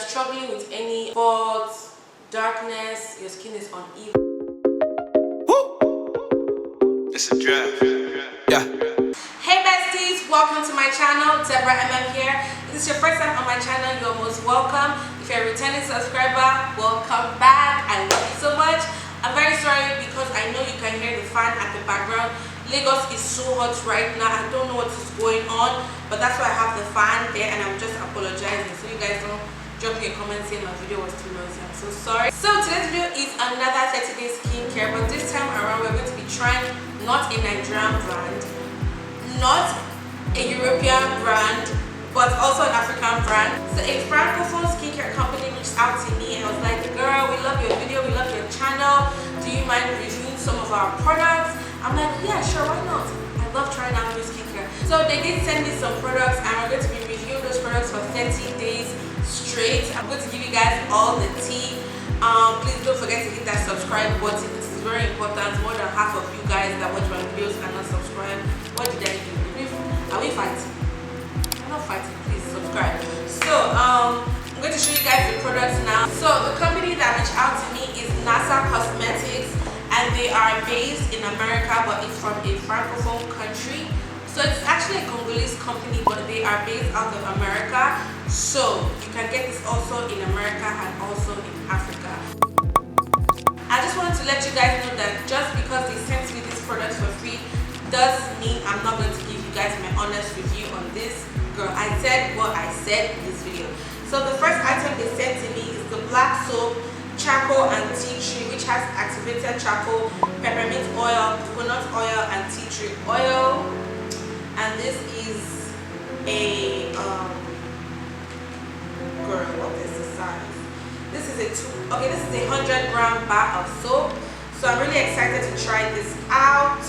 struggling with any spots, darkness, your skin is uneven. It's a draft. Yeah. Hey besties, welcome to my channel. Deborah EMEM here. If this is your first time on my channel, you're most welcome. If you're a returning subscriber, welcome back. I love you so much. I'm very sorry because I know you can hear the fan at the background. Lagos is so hot right now. I don't know what is going on, but that's why I have the fan there and I'm just apologizing so you guys don't drop me a comment saying my video was too noisy. I'm so sorry. So today's video is another 30-day skincare, but this time around we're going to be trying not a Nigerian brand, not a European brand, but also an African brand. So a francophone skincare company reached out to me and was like, girl, we love your video, we love your channel, do you mind reviewing some of our products? I'm like, yeah, sure, why not? I love trying out new skincare. So they did send me some products and we're going to be reviewing those products for 30 days straight. I'm going to give you guys all the tea. Please don't forget to hit that subscribe button. This is very important. More than half of you guys that watch my videos are not subscribed. What did I do? Are we fighting? I'm not fighting. Please subscribe. So I'm going to show you guys the products now. So the company that reached out to me is NASA Cosmetics, and they are based in America, but it's from a francophone country. So it's actually a Congolese company, but they are based out of America. So you can get this also in America and also in Africa. I just wanted to let you guys know that just because they sent me these products for free does mean I'm not going to give you guys my honest review on this. Girl, I said what I said in this video. So the first item they sent to me is the black soap, charcoal and tea tree, which has activated charcoal, peppermint oil, coconut oil and tea tree oil. And this is a girl, what is the size? This is this is a 100-gram bar of soap. So I'm really excited to try this out.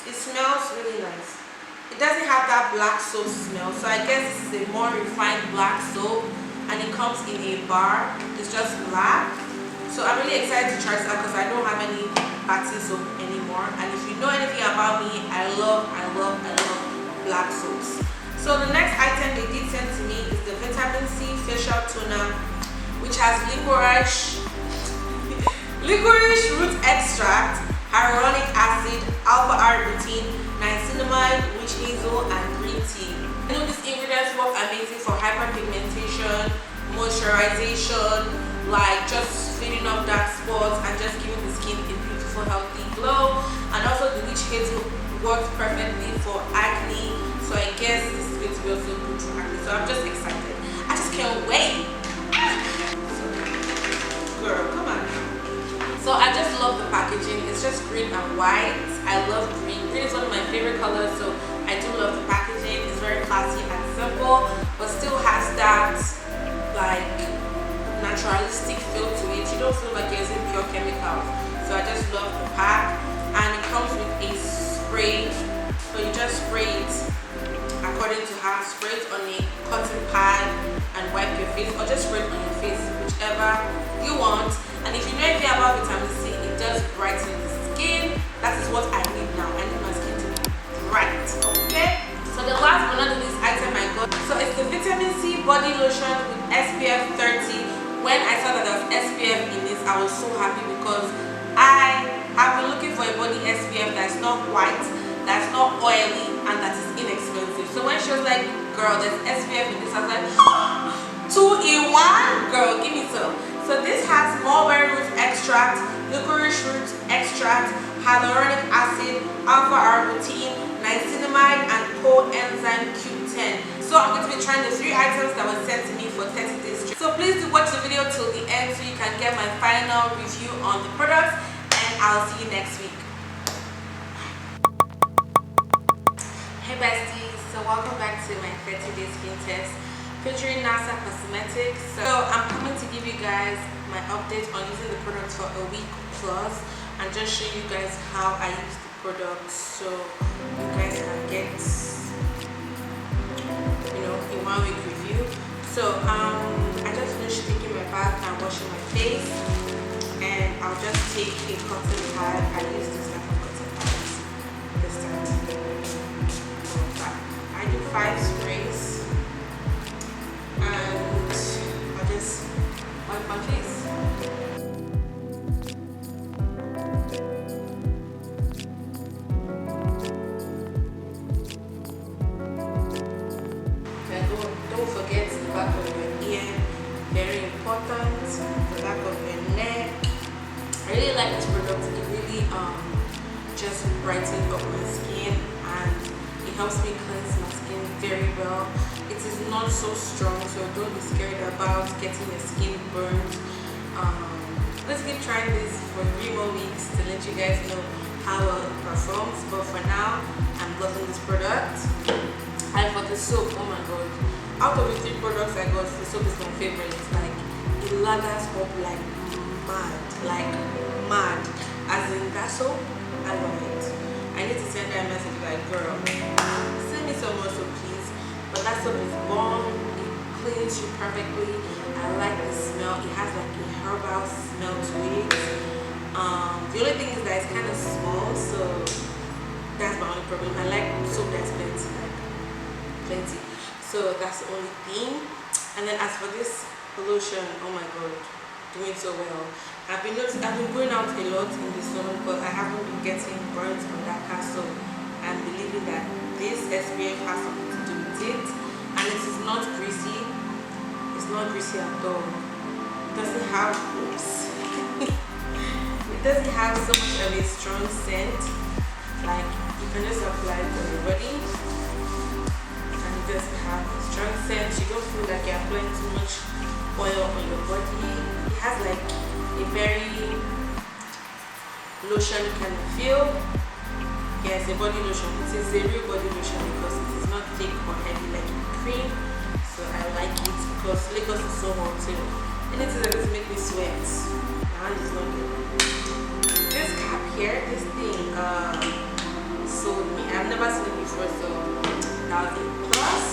It smells really nice. It doesn't have that black soap smell, so I guess this is a more refined black soap, and it comes in a bar. It's just black. So I'm really excited to try this out because I don't have any party soap anymore. And if you know anything about me, I love black soaps. So the next item they did send to me is the vitamin C facial toner, which has licorice root extract, hyaluronic acid, alpha-arbutin, niacinamide, witch hazel, and green tea. I know these ingredients work amazing for hyperpigmentation, moisturization, like just filling up dark spots and just giving the skin a beautiful, healthy glow. And also the witch hazel works perfectly for acne. So I guess this is going to be also good for acne. So I'm just excited. I just can't wait. So, girl, come on. So I just love the packaging. It's just green and white. I love green. Green is one of my favorite colors, so I do love the packaging. It's very classy and simple, but still has that like naturalistic feel to it. You don't feel like you're using pure chemicals. So I just love the pack, and it comes with a spray. So you just spray it according to how. Spray it on a cotton pad and wipe your face, or just spray it on your face, whichever you want. And if you know anything about vitamin C, it does brighten the skin. That is what I need now. I need my skin to be bright. Okay? So the last but not the least item I got, so it's the vitamin C body lotion with SPF 30. When I saw that there was SPF in this, I was so happy because I have been looking for a body SPF that's not white, that's not oily, and that is inexpensive. So when she was like, girl, there's SPF in this, I was like, 2 in 1? Girl, give me some. So this has mulberry root extract, licorice root extract, hyaluronic acid, alpha-arbutin, niacinamide, and coenzyme Q10. So I'm going to be trying the 3 items that were sent to me for 30 days straight. So please do watch the video till the end so you can get my final review on the products, and I'll see you next week. Hey besties, so welcome back to my 30-day skin test featuring NASA Cosmetics. So I'm coming to give you guys my update on using the product for a week plus and just show you guys how I use the product so you guys can get, you know, a 1 week review. So I just finished taking my bath and washing my face, and I'll just take a cotton pad. I use this type of cotton pads this time. I do 5 sprays back of your ear, very important, the back of your neck. I really like this product. It really just brightens up my skin and it helps me cleanse my skin very well. It is not so strong, so don't be scared about getting your skin burnt. Let's keep trying this for 3 more weeks to let you guys know how well it performs. But for now, I'm loving this product. And for the soap, oh my god, out of the 3 products I got, the soap is my favorite. It's like it lathers up like mad, as in that soap. I love it. I need to send that message like, girl, send me some more soap please. But that soap is bomb. It cleans you perfectly. I like the smell. It has like a herbal smell to it. The only thing is that it's kind of small, so that's my only problem. I like soap that's plenty. So that's the only thing. And then as for this lotion, oh my god, doing so well. I've been going out a lot in the sun, but I haven't been getting burnt on that castle. I'm believing that this SPF has something to do with it, and it is not greasy. It's not greasy at all. It doesn't have it doesn't have so much of a strong scent. Like you can just apply it on your body, and it doesn't have a strong scent. You don't feel like you're applying too much oil on your body. It has like a very lotion kind of feel. Yes, a body lotion. It is a real body lotion because it is not thick or heavy like a cream. So I like it because Lagos is so hot too. Anything that doesn't make me sweat, my hand is not good. This cap here, this thing sold me. I've never seen it before, so that was a plus.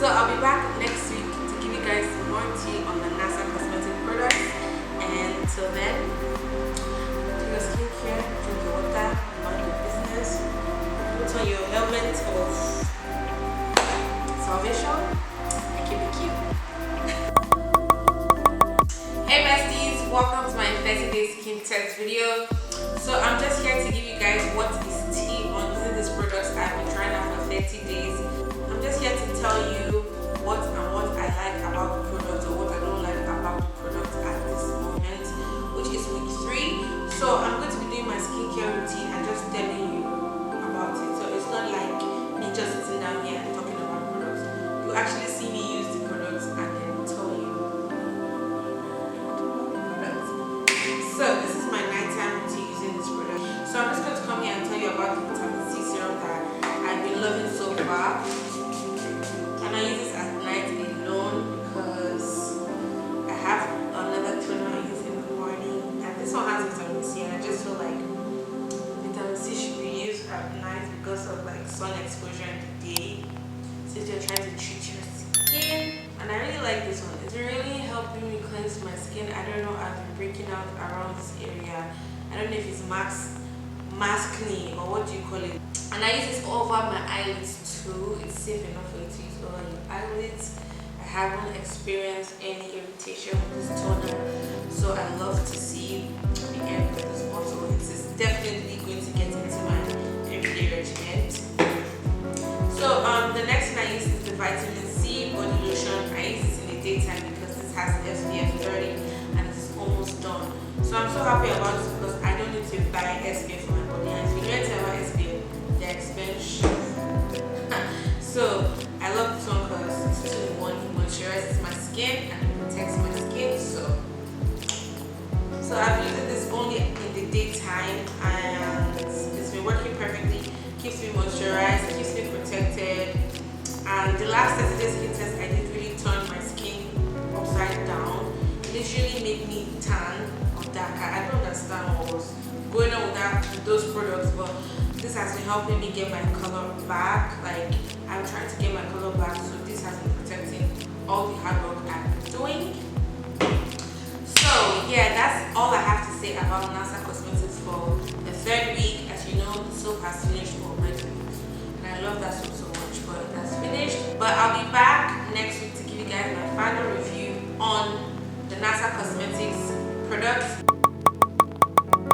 So I'll be back next week to give you guys more tea on the NASA cosmetic products. And till then, do your skincare, drink your water, mind your business, put on your helmet of salvation, and keep it cute. Hey besties, welcome to my 30-day skin test video. So I'm just here to give you guys what is tea on using these products I've been trying out for 30 days. I'm just here to tell you what I like about the product or what I don't like about the product at this moment, which is week 3. So I'm going to be doing my skincare routine and just telling you about it. So it's not like me just sitting down here and talking about products. You actually see me use the products and then tell you. So this is my nighttime routine using this product. So I'm just going to come here and tell you about the vitamin C serum that I've been loving so far. And I use this at night alone because I have another toner I use in the morning. And this one has vitamin C, and I just feel like vitamin C should be used at night because of like sun exposure in the day. Since you're trying to treat your skin. And I really like this one. It's really helping me cleanse my skin. I don't know, I've been breaking out around this area. I don't know if it's Acne or what do you call it. And I use this over my eyelids too. It's safe enough for you to use over your eyelids. I haven't experienced any irritation with this toner, so I love to see the end of this bottle. It is definitely going to get into my everyday regimen. So the next thing I use is the vitamin C body lotion. I use this in the daytime because this has SPF 30 and it's almost done. So I'm so happy about this because I don't need to buy SPF for my body. And if you don't have SPF, they're expensive. So I love this one because it's 2-in-1. It moisturizes my skin and it protects my skin. So I've used this only in the daytime and it's been working perfectly. Keeps me moisturized, keeps me protected. And the last 30-day skin test I did really turn my skin upside down. It literally made me tan or darker. I don't understand what was going on with those products, but this has been helping me get my color back. Like I'm trying to get my color back, so this has been protecting all the hard work I've been doing. So yeah, that's all I have to say about NASA Cosmetics for the 3rd week. As you know, the soap has finished already, and I love that soap so much, but that's finished. But I'll be back next week to give you guys my final review on the NASA Cosmetics products.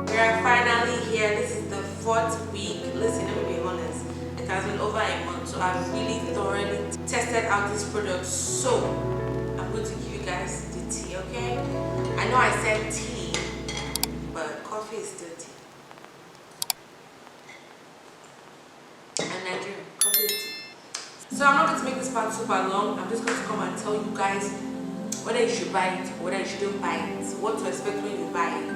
We are finally here. This is the 4th week. Listen, let me be honest. It has been over a month, so I've really thoroughly tested out this product so going to give you guys the tea, okay? I know I said tea, but coffee is still tea. And Nigerian, coffee is tea. So I'm not going to make this part super long. I'm just going to come and tell you guys whether you should buy it or whether you shouldn't buy it, what to expect when you buy it,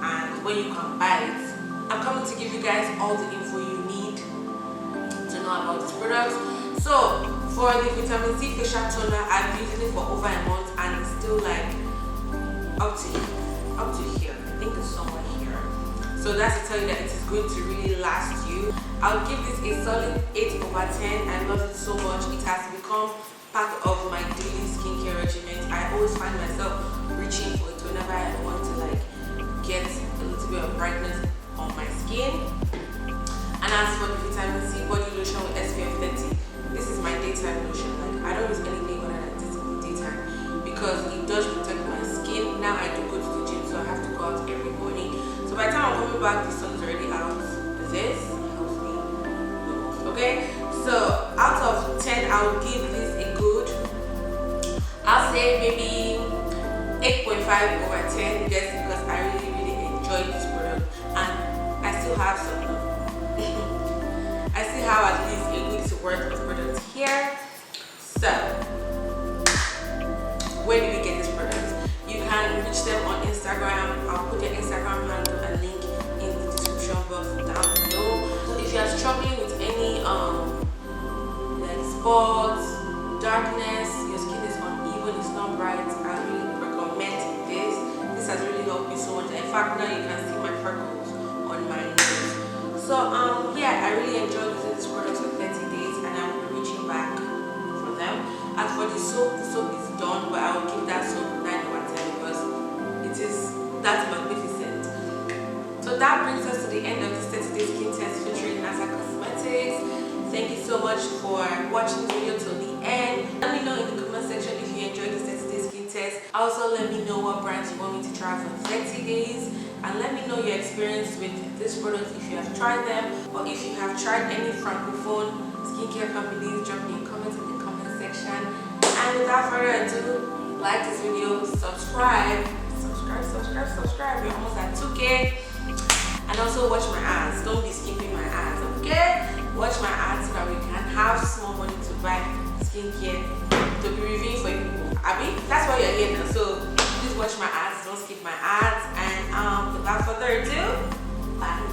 and when you can buy it. I'm coming to give you guys all the info you need to know about this product. So for the vitamin C facial toner, I've been using it for over a month and it's still like up to here. I think it's somewhere here. So that's to tell you that it is going to really last you. I'll give this a solid 8/10. I love it so much. It has become part of my daily skincare regimen. I always find myself reaching for it whenever I want to like get a little bit of brightness on my skin. And as for the vitamin C body lotion with SPF 30, this is my daytime lotion. Like I don't use anything other than this in the daytime because it does protect my skin. Now I do go to the gym, so I have to go out every morning. So by the time I'm coming back, the sun is already out. This helps me. Okay, so out of 10, I will give this a good, I'll say maybe 8.5/10, yes, because I really enjoy this product and I still have some. I still have at least a week's worth of products here. So where do we get this product? You can reach them on Instagram. I'll put their Instagram handle and link in the description box down below. So if you are struggling with any like spots, darkness, your skin is uneven, it's not bright, I really recommend this. This has really helped me so much. In fact, now you can see my freckles on my nose. So yeah, I really enjoyed using this product for 30 days and I will be reaching back for them. As for the soap is done, but I will give that soap 9/10 because it is that magnificent. So that brings us to the end of this 30-day skin test featuring NASA Cosmetics. Thank you so much for watching the video till the end. Let me know in the comment section if you enjoyed this 30-day skin test. Also, let me know what brands you want me to try for 30 days. And let me know your experience with this product if you have tried them or if you have tried any francophone skincare companies. Drop me a comment in the comment section. And without further ado, like this video, subscribe. We're almost at 2K. And also watch my ads. Don't be skipping my ads, okay? Watch my ads so that we can have small money to buy skincare to be reviewing for you people. I mean, that's why you're here now. So please watch my ads. Don't skip my ads. And without further ado, bye.